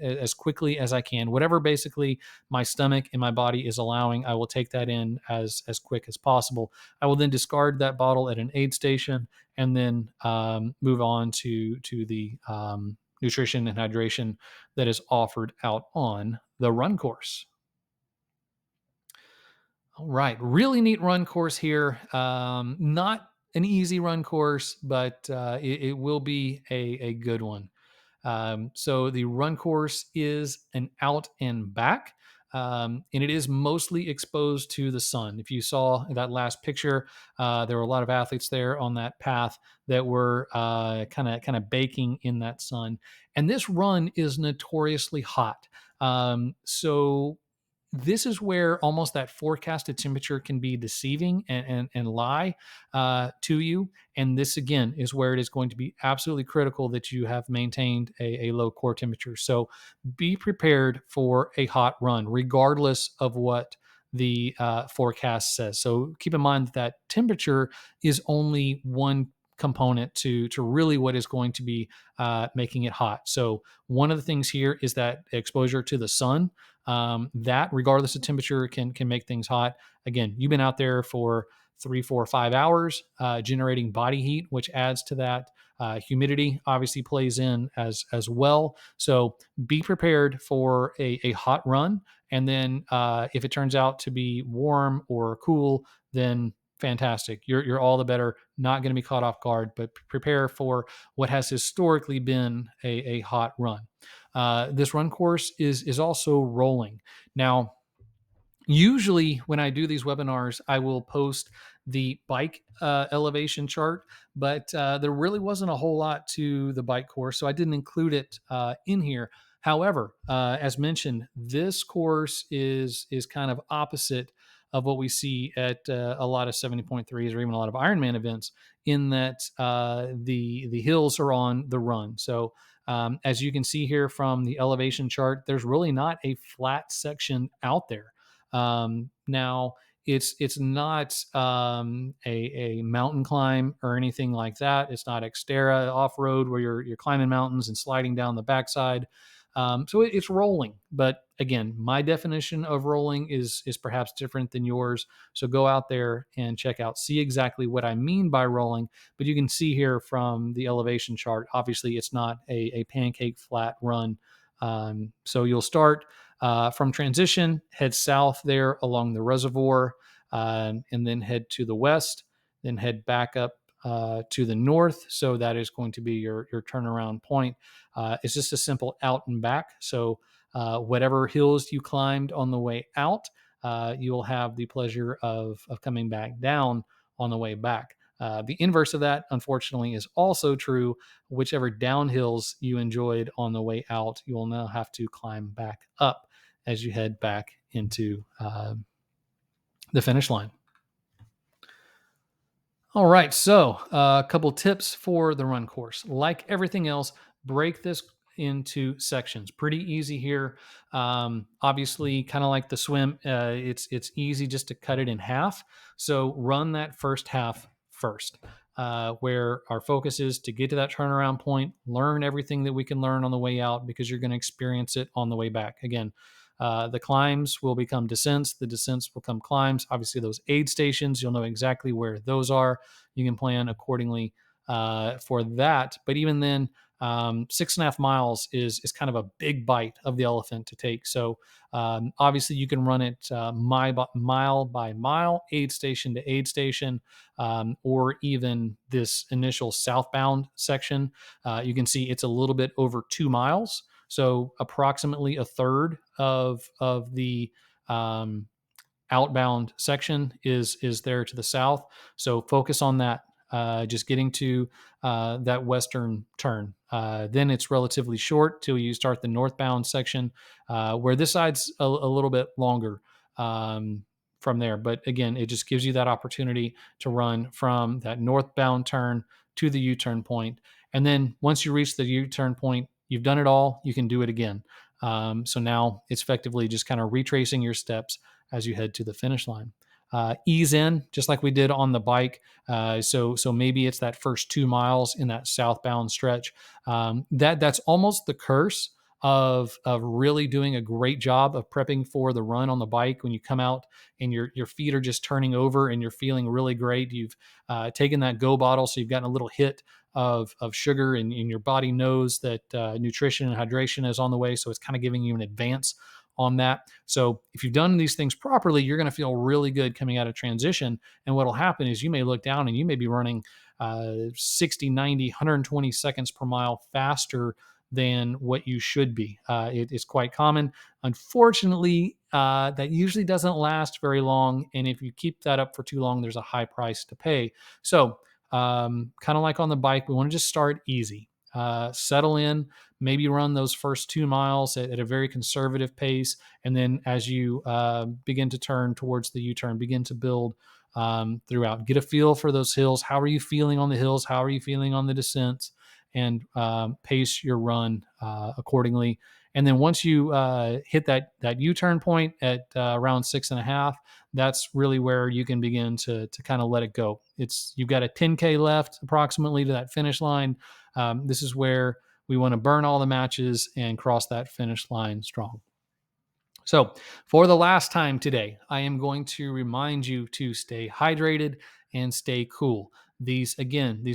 Speaker 1: as quickly as I can. Whatever basically my stomach and my body is allowing, I will take that in as quick as possible. I will then discard that bottle at an aid station, and then move on to the nutrition and hydration that is offered out on the run course. All right, really neat run course here. Not an easy run course, but it will be a good one. So the run course is an out and back, and it is mostly exposed to the sun. If you saw that last picture, there were a lot of athletes there on that path that were kind of baking in that sun. And this run is notoriously hot. So this is where almost that forecasted temperature can be deceiving and lie to you. And this, again, is where it is going to be absolutely critical that you have maintained a low core temperature. So be prepared for a hot run, regardless of what the forecast says. So keep in mind that temperature is only one component to really what is going to be making it hot. So one of the things here is that exposure to the sun, that regardless of temperature can make things hot. Again, you've been out there for 3, 4, 5 hours generating body heat, which adds to that. Humidity obviously plays in as well. So be prepared for a hot run. And then if it turns out to be warm or cool, then fantastic. You're all the better. Not going to be caught off guard, but prepare for what has historically been a hot run. This run course is also rolling. Now, usually when I do these webinars, I will post the bike elevation chart, but there really wasn't a whole lot to the bike course, so I didn't include it in here. However, as mentioned, this course is kind of opposite of what we see at a lot of 70.3s or even a lot of Ironman events, in that the hills are on the run. So as you can see here from the elevation chart, there's really not a flat section out there. Now, it's not a mountain climb or anything like that. It's not Xterra off road where you're climbing mountains and sliding down the backside. So it's rolling, but again, my definition of rolling is perhaps different than yours. So go out there and check out, see exactly what I mean by rolling. But you can see here from the elevation chart, obviously it's not a pancake flat run. So you'll start from transition, head south there along the reservoir, and then head to the west, then head back up to the north. So that is going to be your turnaround point. It's just a simple out and back. So whatever hills you climbed on the way out, you will have the pleasure of coming back down on the way back. The inverse of that, unfortunately, is also true. Whichever downhills you enjoyed on the way out, you will now have to climb back up as you head back into the finish line. All right, so a couple tips for the run course. Like everything else, break this into sections. Pretty easy here. Obviously, kind of like the swim, it's easy just to cut it in half. So run that first half first, where our focus is to get to that turnaround point, learn everything that we can learn on the way out because you're going to experience it on the way back. Again, the climbs will become descents. The descents will become climbs. Obviously, those aid stations, you'll know exactly where those are. You can plan accordingly for that. But even then, 6.5 miles is kind of a big bite of the elephant to take. So obviously, you can run it mile by mile, aid station to aid station, or even this initial southbound section. You can see it's a little bit over 2 miles. So approximately a third of the outbound section is there to the south. So focus on that. Just getting to that western turn. Then it's relatively short till you start the northbound section, where this side's a little bit longer from there. But again, it just gives you that opportunity to run from that northbound turn to the U-turn point. And then once you reach the U-turn point, you've done it all. You can do it again. So now it's effectively just kind of retracing your steps as you head to the finish line. Ease in, just like we did on the bike. So maybe it's that first 2 miles in that southbound stretch. That's almost the curse of really doing a great job of prepping for the run on the bike. When you come out and your feet are just turning over and you're feeling really great, you've taken that go bottle, so you've gotten a little hit of sugar, and your body knows that nutrition and hydration is on the way, so it's kind of giving you an advance on that. So if you've done these things properly, you're going to feel really good coming out of transition. And what'll happen is you may look down and you may be running 60, 90, 120 seconds per mile faster than what you should be. It is quite common. Unfortunately, that usually doesn't last very long. And if you keep that up for too long, there's a high price to pay. So kind of like on the bike, we want to just start easy. Settle in, maybe run those first 2 miles at a very conservative pace. And then as you begin to turn towards the U-turn, begin to build throughout. Get a feel for those hills. How are you feeling on the hills? How are you feeling on the descents? And pace your run accordingly. And then once you hit that U-turn point at around 6.5, that's really where you can begin to kind of let it go. You've got a 10K left approximately to that finish line. This is where we want to burn all the matches and cross that finish line strong. So for the last time today, I am going to remind you to stay hydrated and stay cool. These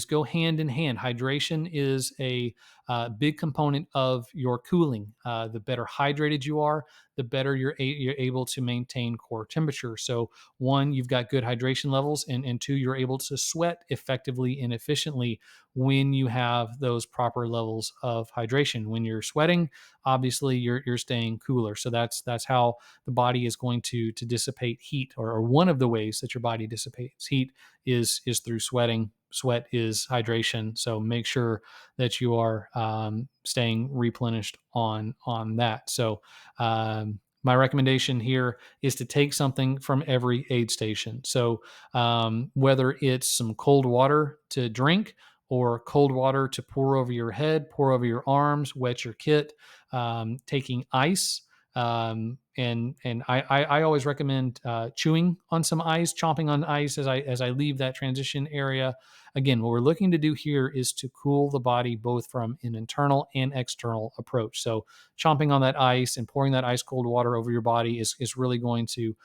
Speaker 1: go hand in hand. Hydration is a big component of your cooling. The better hydrated you are, the better you're able to maintain core temperature. So one, you've got good hydration levels, and two, you're able to sweat effectively and efficiently when you have those proper levels of hydration. When you're sweating, obviously you're staying cooler. So that's how the body is going to dissipate heat, or one of the ways that your body dissipates heat is through sweating. Sweat is hydration. So make sure that you are staying replenished on that. So my recommendation here is to take something from every aid station. So whether it's some cold water to drink, or cold water to pour over your head, pour over your arms, wet your kit, taking ice And I always recommend chewing on some ice, chomping on ice as I leave that transition area. Again, what we're looking to do here is to cool the body both from an internal and external approach. So chomping on that ice and pouring that ice cold water over your body is really going to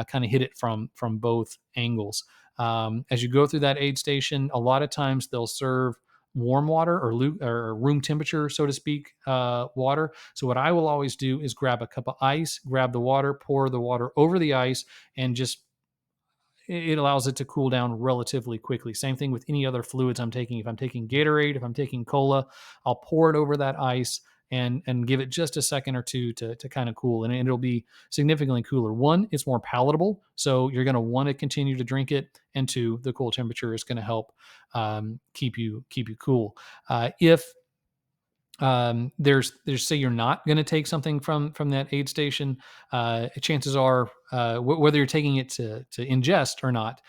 Speaker 1: kind of hit it from both angles. As you go through that aid station, a lot of times they'll serve warm water or room temperature, so to speak, water. So what I will always do is grab a cup of ice, grab the water, pour the water over the ice, and just it allows it to cool down relatively quickly. Same thing with any other fluids I'm taking. If I'm taking Gatorade, if I'm taking cola, I'll pour it over that ice and give it just a second or two to kind of cool, and it'll be significantly cooler. One, it's more palatable, so you're going to want to continue to drink it, and two, the cool temperature is going to help keep you cool. If there's say you're not going to take something from that aid station, chances are whether you're taking it to ingest or not,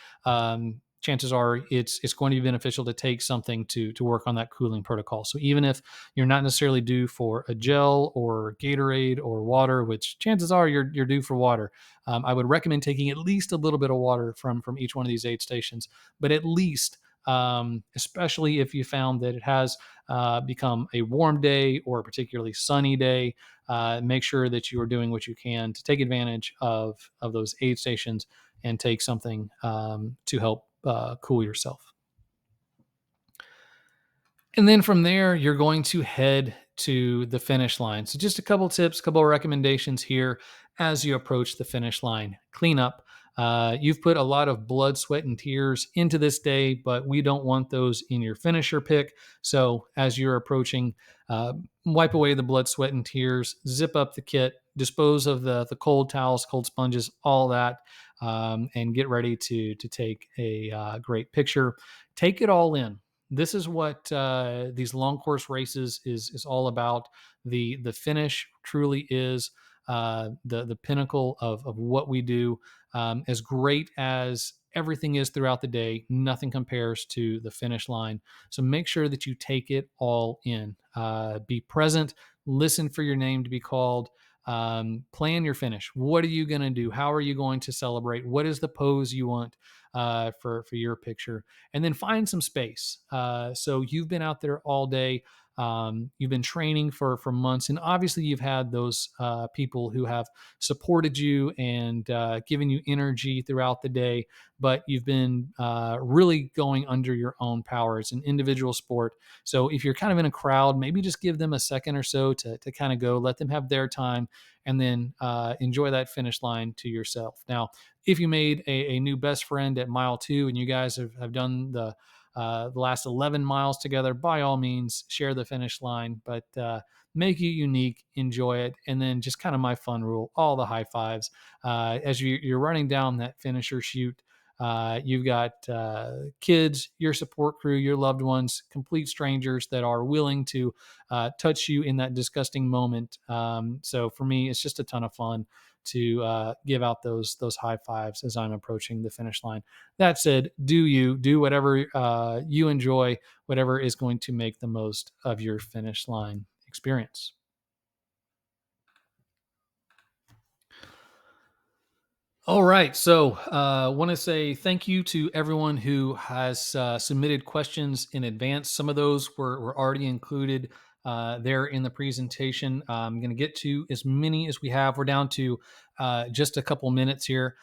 Speaker 1: chances are it's going to be beneficial to take something to work on that cooling protocol. So even if you're not necessarily due for a gel or Gatorade or water, which chances are you're due for water, I would recommend taking at least a little bit of water from each one of these aid stations, but at least, especially if you found that it has become a warm day or a particularly sunny day, make sure that you are doing what you can to take advantage of those aid stations and take something to help cool yourself. And then from there, you're going to head to the finish line. So just a couple tips, a couple of recommendations here as you approach the finish line. Clean up. You've put a lot of blood, sweat, and tears into this day, but we don't want those in your finisher pick. So as you're approaching, wipe away the blood, sweat, and tears, zip up the kit, dispose of the cold towels, cold sponges, all that, and get ready to take a great picture. Take it all in. This is what these long course races is all about. The finish truly is the pinnacle of what we do. As great as everything is throughout the day, nothing compares to the finish line. So make sure that you take it all in. Be present. Listen for your name to be called. Plan your finish. What are you going to do? How are you going to celebrate? What is the pose you want for your picture? And then find some space. So you've been out there all day. You've been training for months, and obviously you've had those people who have supported you and given you energy throughout the day. But you've been really going under your own power. It's an individual sport, so if you're kind of in a crowd, maybe just give them a second or so to kind of go, let them have their time, and then enjoy that finish line to yourself. Now, if you made a new best friend at mile 2 and you guys have done the last 11 miles together, by all means, share the finish line, but make it unique, enjoy it, and then just kind of my fun rule, all the high fives. As you're running down that finisher chute, you've got kids, your support crew, your loved ones, complete strangers that are willing to touch you in that disgusting moment. So for me, it's just a ton of fun to give out those high fives as I'm approaching the finish line. That said, do whatever you enjoy, whatever is going to make the most of your finish line experience. All right. So, want to say thank you to everyone who has submitted questions in advance. Some of those were already included there in the presentation. I'm going to get to as many as we have. We're down to just a couple minutes here.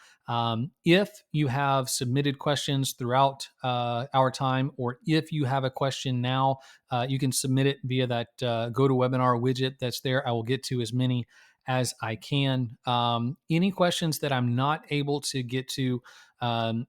Speaker 1: If you have submitted questions throughout our time, or if you have a question now, you can submit it via that GoToWebinar widget that's there. I will get to as many as I can. Any questions that I'm not able to get to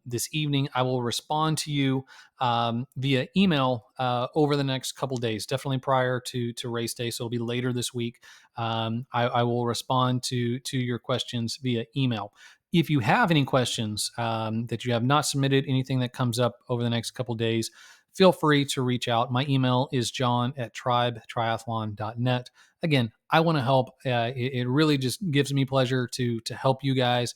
Speaker 1: this evening, I will respond to you via email over the next couple days, definitely prior to race day. So it'll be later this week. I will respond to your questions via email. If you have any questions that you have not submitted, anything that comes up over the next couple days, feel free to reach out. My email is john@tribetriathlon.net. Again, I want to help. It really just gives me pleasure to help you guys,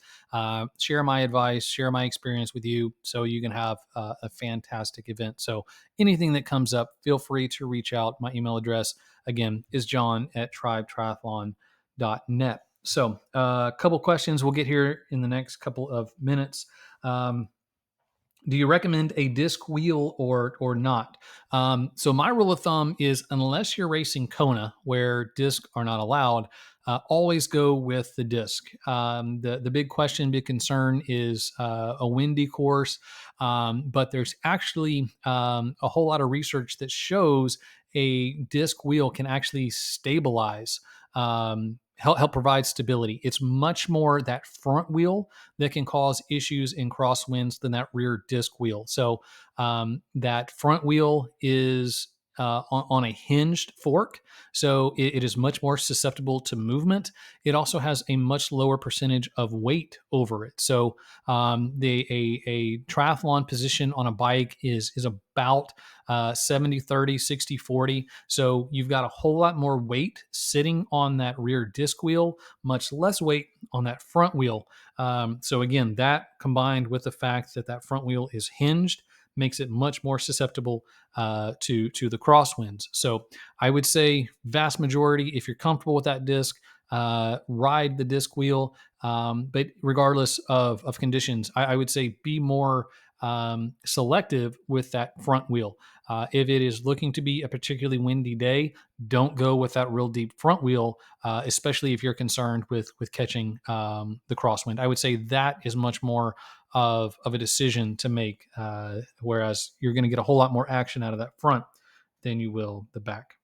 Speaker 1: share my advice, share my experience with you, so you can have a fantastic event. So anything that comes up, feel free to reach out. My email address, again, is john@tribetriathlon.net. So, a couple questions we'll get here in the next couple of minutes. Um, do you recommend a disc wheel or not? So my rule of thumb is unless you're racing Kona, where discs are not allowed, always go with the disc. The big question, big concern is a windy course, but there's actually a whole lot of research that shows a disc wheel can actually stabilize. Help provide stability. It's much more that front wheel that can cause issues in crosswinds than that rear disc wheel. So that front wheel is on a hinged fork, so it is much more susceptible to movement. It also has a much lower percentage of weight over it. So a triathlon position on a bike is about 70 30, 60 40. So you've got a whole lot more weight sitting on that rear disc wheel, much less weight on that front wheel. So again, that combined with the fact that that front wheel is hinged makes it much more susceptible to the crosswinds. So I would say vast majority, if you're comfortable with that disc, ride the disc wheel. But regardless of conditions, I would say be more selective with that front wheel. If it is looking to be a particularly windy day, don't go with that real deep front wheel, especially if you're concerned with catching the crosswind. I would say that is much more of a decision to make, whereas you're going to get a whole lot more action out of that front than you will the back.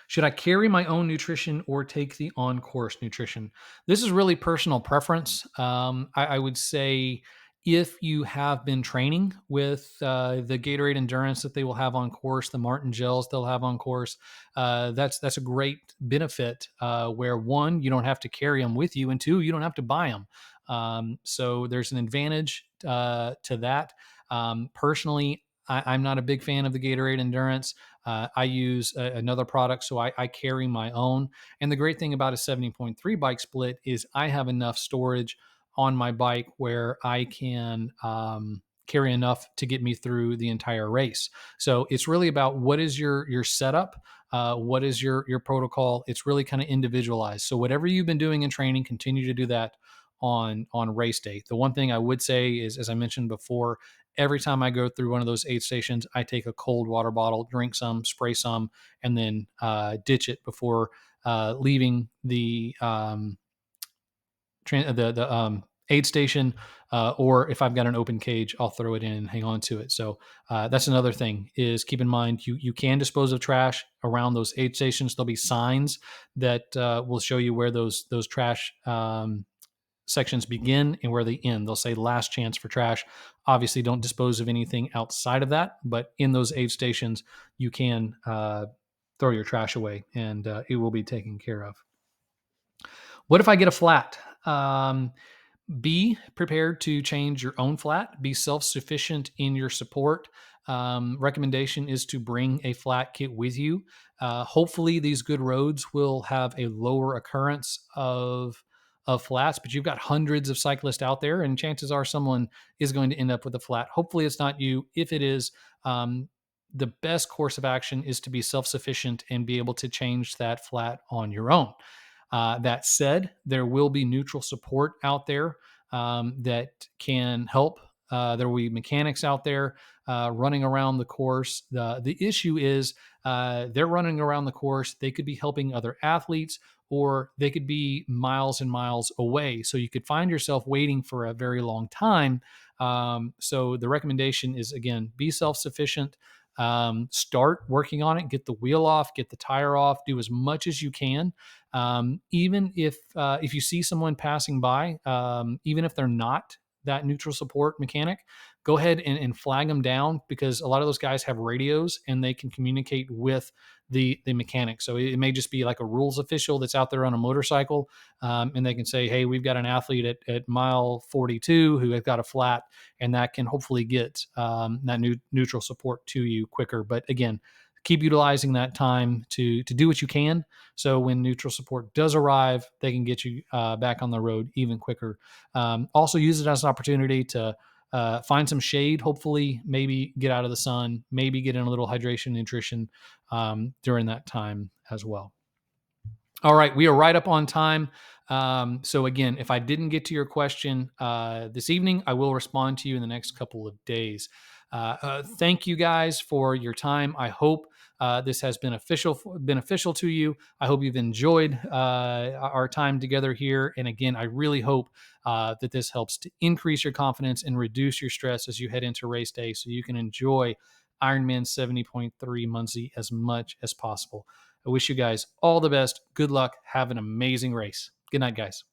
Speaker 1: Should I carry my own nutrition or take the on course nutrition? This is really personal preference. I would say if you have been training with the Gatorade Endurance that they will have on course, the Martin gels they'll have on course, that's a great benefit. Where one, you don't have to carry them with you, and two, you don't have to buy them. So there's an advantage to that. Personally, I'm not a big fan of the Gatorade Endurance. I use another product, so I carry my own. And the great thing about a 70.3 bike split is I have enough storage on my bike where I can carry enough to get me through the entire race. So it's really about what is your setup, what is your protocol. It's really kind of individualized. So whatever you've been doing in training, continue to do that on race day. The one thing I would say is, as I mentioned before, every time I go through one of those aid stations, I take a cold water bottle, drink some, spray some, and then ditch it before leaving the aid station. Or if I've got an open cage, I'll throw it in and hang on to it. So that's another thing is keep in mind you can dispose of trash around those aid stations. There'll be signs that will show you where those trash sections begin and where they end. They'll say last chance for trash. Obviously, don't dispose of anything outside of that, but in those aid stations, you can throw your trash away and it will be taken care of. What if I get a flat? Be prepared to change your own flat. Be self sufficient in your support. Recommendation is to bring a flat kit with you. Hopefully, these good roads will have a lower occurrence of flats, but you've got hundreds of cyclists out there, and chances are someone is going to end up with a flat. Hopefully, it's not you. If it is, the best course of action is to be self sufficient and be able to change that flat on your own. That said, there will be neutral support out there that can help. There will be mechanics out there running around the course. The issue is they're running around the course. They could be helping other athletes, or they could be miles and miles away. So you could find yourself waiting for a very long time. So the recommendation is, again, be self-sufficient. Start working on it. Get the wheel off. Get the tire off. Do as much as you can. Even if you see someone passing by, even if they're not that neutral support mechanic, go ahead and flag them down, because a lot of those guys have radios and they can communicate with the mechanic. So it may just be like a rules official that's out there on a motorcycle, and they can say, hey, we've got an athlete at mile 42 who has got a flat, and that can hopefully get that neutral support to you quicker. But again, keep utilizing that time to do what you can, so when neutral support does arrive, they can get you back on the road even quicker. Also use it as an opportunity to find some shade, hopefully maybe get out of the sun, maybe get in a little hydration, nutrition during that time as well. All right, we are right up on time. So again, if I didn't get to your question this evening, I will respond to you in the next couple of days. Thank you guys for your time. I hope this has been beneficial to you. I hope you've enjoyed our time together here. And again, I really hope that this helps to increase your confidence and reduce your stress as you head into race day, so you can enjoy Ironman 70.3 Muncie as much as possible. I wish you guys all the best. Good luck. Have an amazing race. Good night, guys.